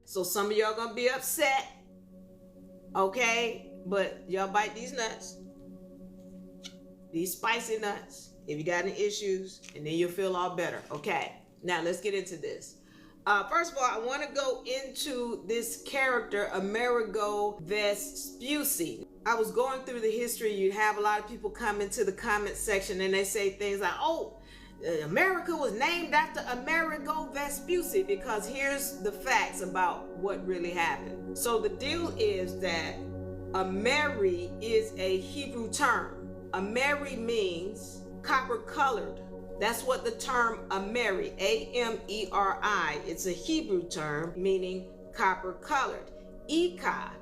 So some of y'all gonna be upset, okay? But y'all bite these nuts, these spicy nuts, if you got any issues, and then you'll feel all better, okay? Now let's get into this. First of all, I want to go into this character, Amerigo Vespucci. I was going through the history. You have a lot of people come into the comment section and they say things like, oh, America was named after Amerigo Vespucci, because here's the facts about what really happened. So the deal is that Amery is a Hebrew term. Amery means copper colored. That's what the term Amery, A-M-E-R-I, it's a Hebrew term meaning copper colored. Ika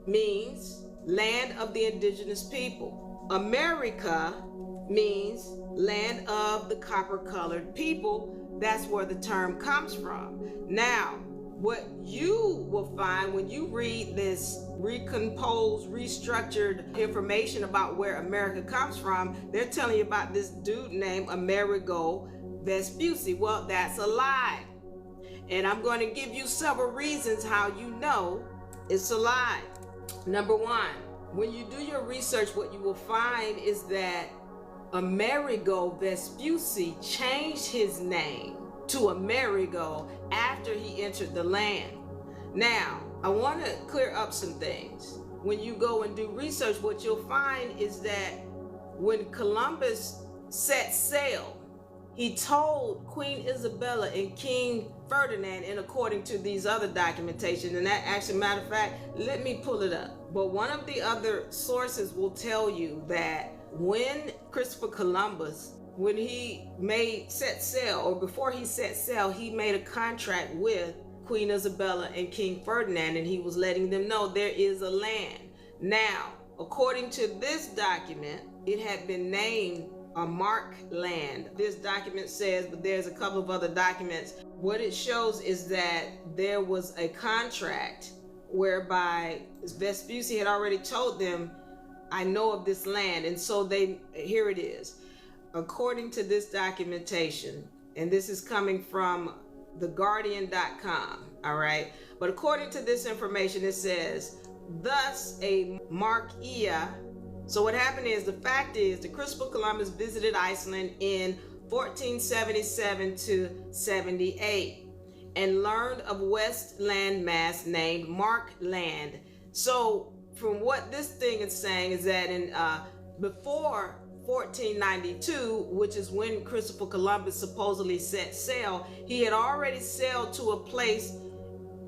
means land of the indigenous people. America means land of the copper colored people. That's where the term comes from. Now, what you will find when you read this recomposed, restructured information about where America comes from, they're telling you about this dude named Amerigo Vespucci. Well, that's a lie. And I'm going to give you several reasons how you know it's a lie. Number one, when you do your research, what you will find is that Amerigo Vespucci changed his name to Amerigo after he entered the land. Now, I want to clear up some things. When you go and do research, what you'll find is that when Columbus set sail, he told Queen Isabella and King Ferdinand, and according to these other documentation, and that actually, matter of fact, let me pull it up. But one of the other sources will tell you that when Christopher Columbus, when he set sail, or before he set sail, he made a contract with Queen Isabella and King Ferdinand, and he was letting them know there is a land. Now, according to this document, it had been named a mark land. This document says, but there's a couple of other documents. What it shows is that there was a contract whereby Vespucci had already told them, I know of this land. And so here it is. According to this documentation, and this is coming from theguardian.com, all right? But according to this information, it says, thus a marquia. So what happened is, the fact is that Christopher Columbus visited Iceland in 1477 to 78 and learned of West landmass named Markland. So from what this thing is saying is that in before 1492, which is when Christopher Columbus supposedly set sail, he had already sailed to a place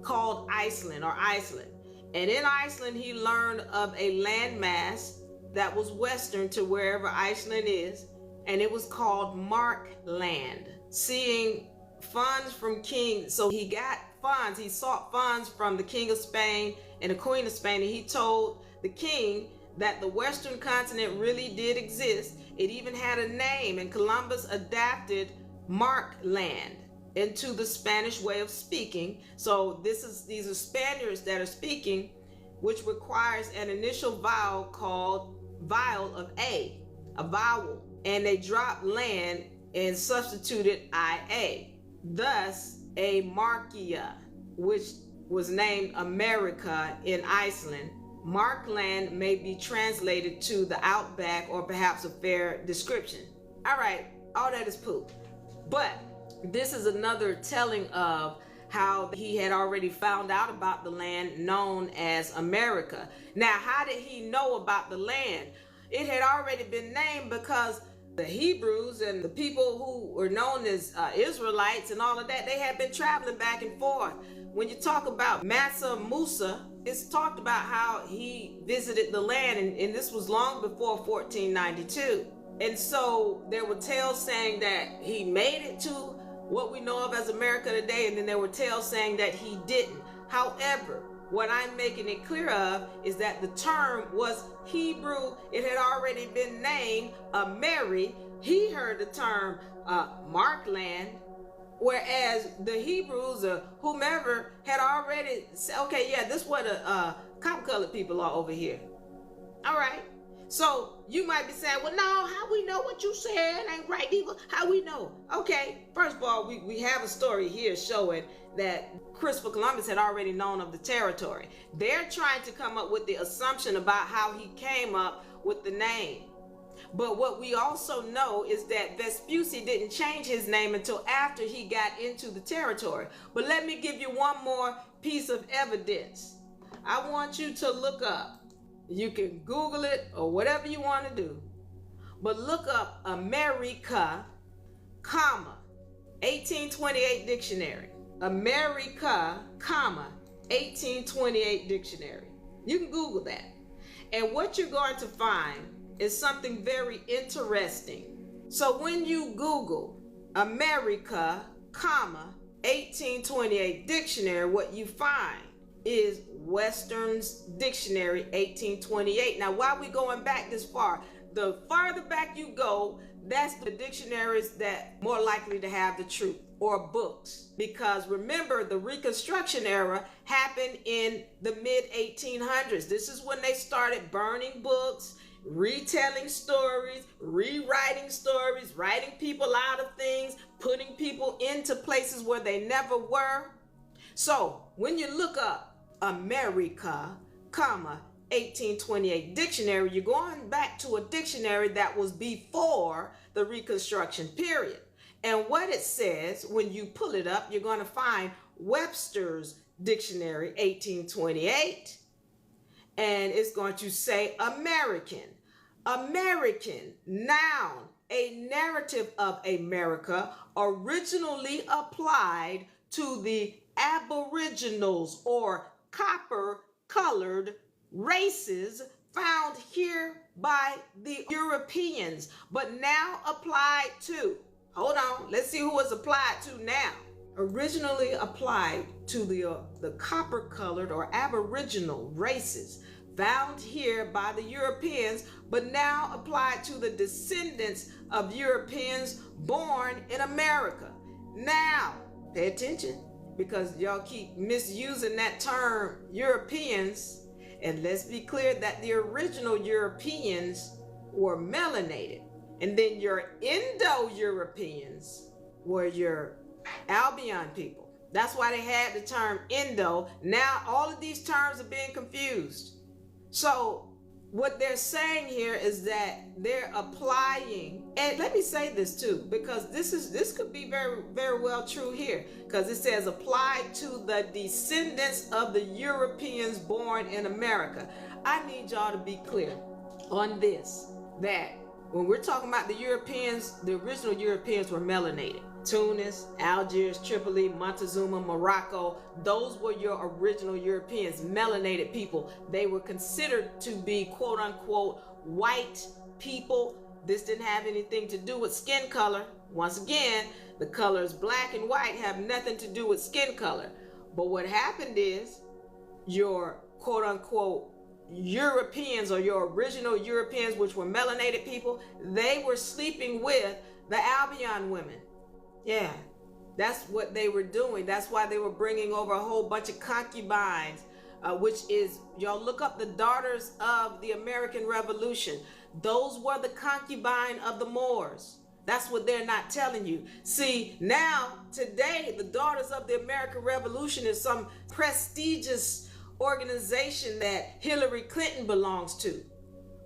called Iceland, or Iceland. And in Iceland, he learned of a landmass that was western to wherever Iceland is, and it was called Markland. Seeing funds from King, so he got funds, he sought funds from the King of Spain and the Queen of Spain, and he told the king that the western continent really did exist. It even had a name, and Columbus adapted Markland into the Spanish way of speaking. So these are Spaniards that are speaking, which requires an initial vowel called vowel of a vowel, and they dropped land and substituted ia. Thus, a marquia, which was named America in Iceland. Markland may be translated to the outback, or perhaps a fair description. All right, all that is poop. But this is another telling of how he had already found out about the land known as America. Now, how did he know about the land? It had already been named because the Hebrews and the people who were known as Israelites and all of that, they had been traveling back and forth. When you talk about Mansa Musa, it's talked about how he visited the land, and this was long before 1492. And so there were tales saying that he made it to what we know of as America today, and then there were tales saying that he didn't. However, what I'm making it clear of is that the term was Hebrew. It had already been named Amery. He heard the term Markland, whereas the Hebrews or whomever had already said, okay, yeah, this is what copper colored people are over here. All right. So you might be saying, well, no, how we know what you said ain't right, Diva? How we know? Okay, first of all, we have a story here showing that Christopher Columbus had already known of the territory. They're trying to come up with the assumption about how he came up with the name. But what we also know is that Vespucci didn't change his name until after he got into the territory. But let me give you one more piece of evidence. I want you to look up. You can Google it or whatever you want to do. But look up America, comma, 1828 dictionary. America, comma, 1828 dictionary. You can Google that. And what you're going to find is something very interesting. So when you Google America, comma, 1828 dictionary, what you find is Western's Dictionary 1828. Now, why are we going back this far? The farther back you go, that's the dictionaries that more likely to have the truth, or books. Because remember, the Reconstruction era happened in the mid-1800s. This is when they started burning books, retelling stories, rewriting stories, writing people out of things, putting people into places where they never were. So when you look up America, comma, 1828 dictionary, you're going back to a dictionary that was before the Reconstruction period. And what it says, when you pull it up, you're going to find Webster's Dictionary 1828, and it's going to say American. American, noun, a narrative of America, originally applied to the aboriginals or copper-colored races found here by the Europeans, but now applied to, hold on, let's see who it's applied to now. Originally applied to the copper-colored or aboriginal races found here by the Europeans, but now applied to the descendants of Europeans born in America. Now, pay attention, because y'all keep misusing that term Europeans. And let's be clear that the original Europeans were melanated. And then your Indo-Europeans were your Albion people. That's why they had the term Indo. Now all of these terms are being confused. So what they're saying here is that they're applying, and let me say this too, because this could be very, very well true here, because it says applied to the descendants of the Europeans born in America. I need y'all to be clear on this, that when we're talking about the Europeans, the original Europeans were melanated. Tunis, Algiers, Tripoli, Montezuma, Morocco, those were your original Europeans, melanated people. They were considered to be quote unquote white people. This didn't have anything to do with skin color. Once again, the colors black and white have nothing to do with skin color. But what happened is your quote unquote Europeans, or your original Europeans, which were melanated people, they were sleeping with the Albion women. Yeah, that's what they were doing. That's why they were bringing over a whole bunch of concubines, which is, y'all look up the daughters of the American Revolution. Those were the concubine of the Moors. That's what they're not telling you. See, now, today, the Daughters of the American Revolution is some prestigious organization that Hillary Clinton belongs to.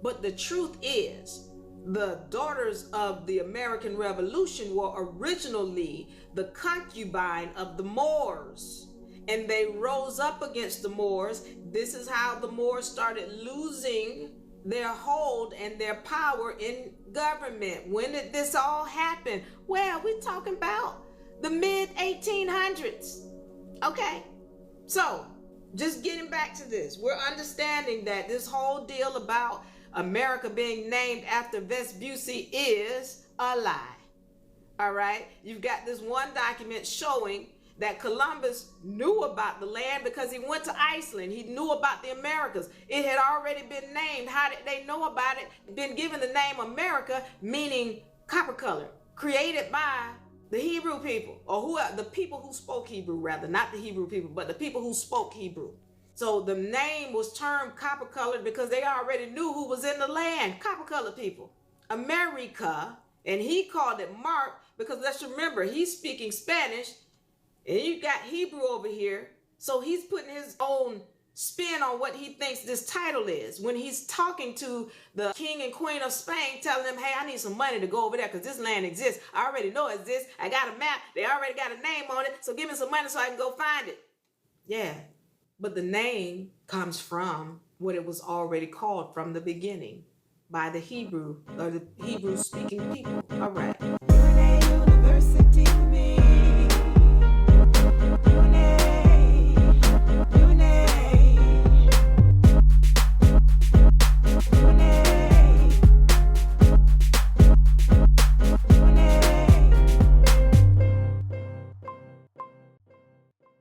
But the truth is, the Daughters of the American Revolution were originally the concubine of the Moors, and they rose up against the Moors. This is how the Moors started losing their hold and their power in government. When did this all happen? Well, we're talking about the mid-1800s. Okay, so just getting back to this, we're understanding that this whole deal about America being named after Vespucci is a lie. All right, you've got this one document showing that Columbus knew about the land because he went to Iceland. He knew about the Americas. It had already been named. How did they know about it? Been given the name America, meaning copper color, created by the Hebrew people, or the people who spoke Hebrew, rather, not the Hebrew people, but the people who spoke Hebrew. So the name was termed copper colored because they already knew who was in the land, copper colored people. America, and he called it Mark because let's remember, he's speaking Spanish and you got Hebrew over here. So he's putting his own spin on what he thinks this title is when he's talking to the king and queen of Spain, telling them, hey, I need some money to go over there because this land exists. I already know it exists. I got a map. They already got a name on it. So give me some money so I can go find it. Yeah. But the name comes from what it was already called from the beginning by the Hebrew or the Hebrew speaking people. All right.